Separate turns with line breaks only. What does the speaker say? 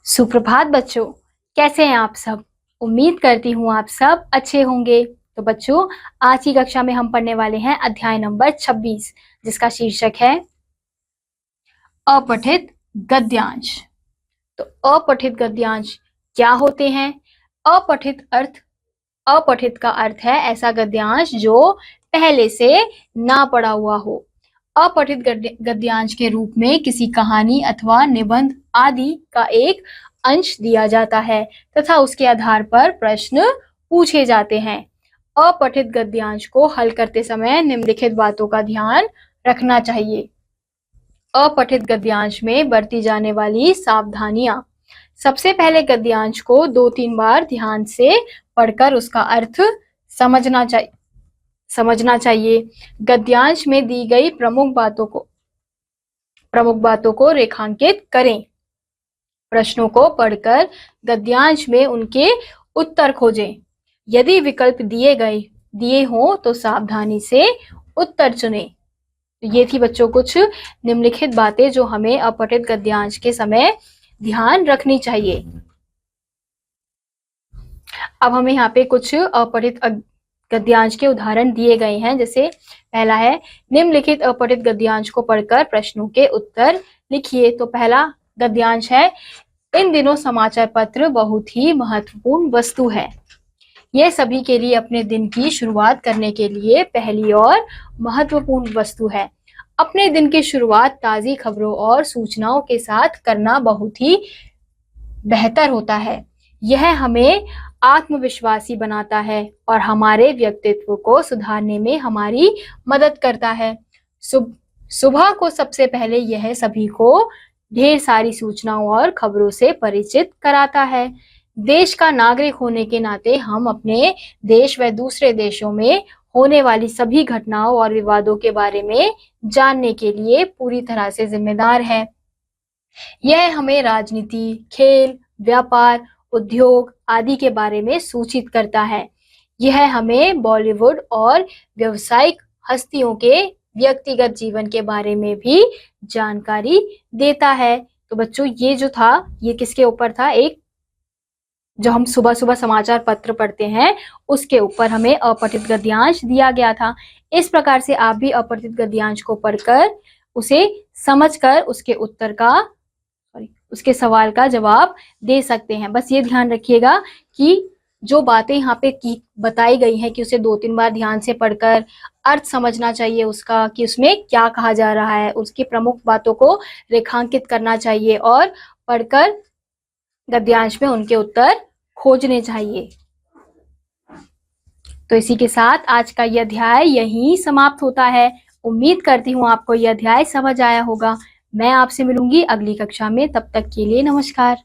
सुप्रभात बच्चों, कैसे हैं आप सब। उम्मीद करती हूँ आप सब अच्छे होंगे। तो बच्चों, आज की कक्षा में हम पढ़ने वाले हैं अध्याय नंबर 26, जिसका शीर्षक है अपठित गद्यांश। तो अपठित गद्यांश क्या होते हैं? अपठित का अर्थ है ऐसा गद्यांश जो पहले से ना पढ़ा हुआ हो। अपठित गद्यांश के रूप में किसी कहानी अथवा निबंध आदि का एक अंश दिया जाता है तथा उसके आधार पर प्रश्न पूछे जाते हैं। अपठित गद्यांश को हल करते समय निम्नलिखित बातों का ध्यान रखना चाहिए। अपठित गद्यांश में बरती जाने वाली सावधानियां। सबसे पहले गद्यांश को 2-3 बार ध्यान से पढ़कर उसका अर्थ समझना चाहिए। गद्यांश में दी गई प्रमुख बातों को रेखांकित करें। प्रश्नों को पढ़कर गद्यांश में उनके उत्तर खोजें। यदि विकल्प दिए हों तो सावधानी से उत्तर चुनें। ये थी बच्चों कुछ निम्नलिखित बातें जो हमें अपठित गद्यांश के समय ध्यान रखनी चाहिए। अब हमें यहाँ पे कुछ अपठित गद्यांश के उदाहरण दिए गए हैं। जैसे पहला है, निम्नलिखित अपठित गद्यांश को पढ़कर प्रश्नों के उत्तर लिखिए। तो पहला गद्यांश है, इन दिनों समाचार पत्र बहुत ही महत्वपूर्ण वस्तु है। यह सभी के लिए अपने दिन की शुरुआत करने के लिए पहली और महत्वपूर्ण वस्तु है। अपने दिन की शुरुआत ताज़ी खबरों और सूचनाओं के साथ करना बहुत ही बेहतर होता है। यह हमें आत्मविश्वासी बनाता है और हमारे व्यक्तित्व को सुधारने में हमारी मदद करता है। सुबह को सबसे पहले यह सभी को ढेर सारी सूचनाओं और खबरों से परिचित कराता है। देश का नागरिक होने के नाते हम अपने देश व दूसरे देशों में होने वाली सभी घटनाओं और विवादों के बारे में जानने के लिए पूरी तरह से जिम्मेदार है। यह हमें राजनीति, खेल, व्यापार, उद्योग आदि के बारे में सूचित करता है। यह हमें बॉलीवुड और व्यावसायिक हस्तियों के व्यक्तिगत जीवन के बारे में भी जानकारी देता है। तो बच्चों, ये जो था ये किसके ऊपर था? एक जो हम सुबह सुबह समाचार पत्र पढ़ते हैं उसके ऊपर हमें अपठित गद्यांश दिया गया था। इस प्रकार से आप भी अपठित गद्यांश को पढ़कर उसे समझकर उसके सवाल का जवाब दे सकते हैं। बस ये ध्यान रखिएगा कि जो बातें यहाँ पे बताई गई हैं कि उसे 2-3 बार ध्यान से पढ़कर अर्थ समझना चाहिए उसका, कि उसमें क्या कहा जा रहा है। उसकी प्रमुख बातों को रेखांकित करना चाहिए और पढ़कर गद्यांश में उनके उत्तर खोजने चाहिए। तो इसी के साथ आज का यह अध्याय यहीं समाप्त होता है। उम्मीद करती हूँ आपको यह अध्याय समझ आया होगा। मैं आपसे मिलूंगी अगली कक्षा में। तब तक के लिए नमस्कार।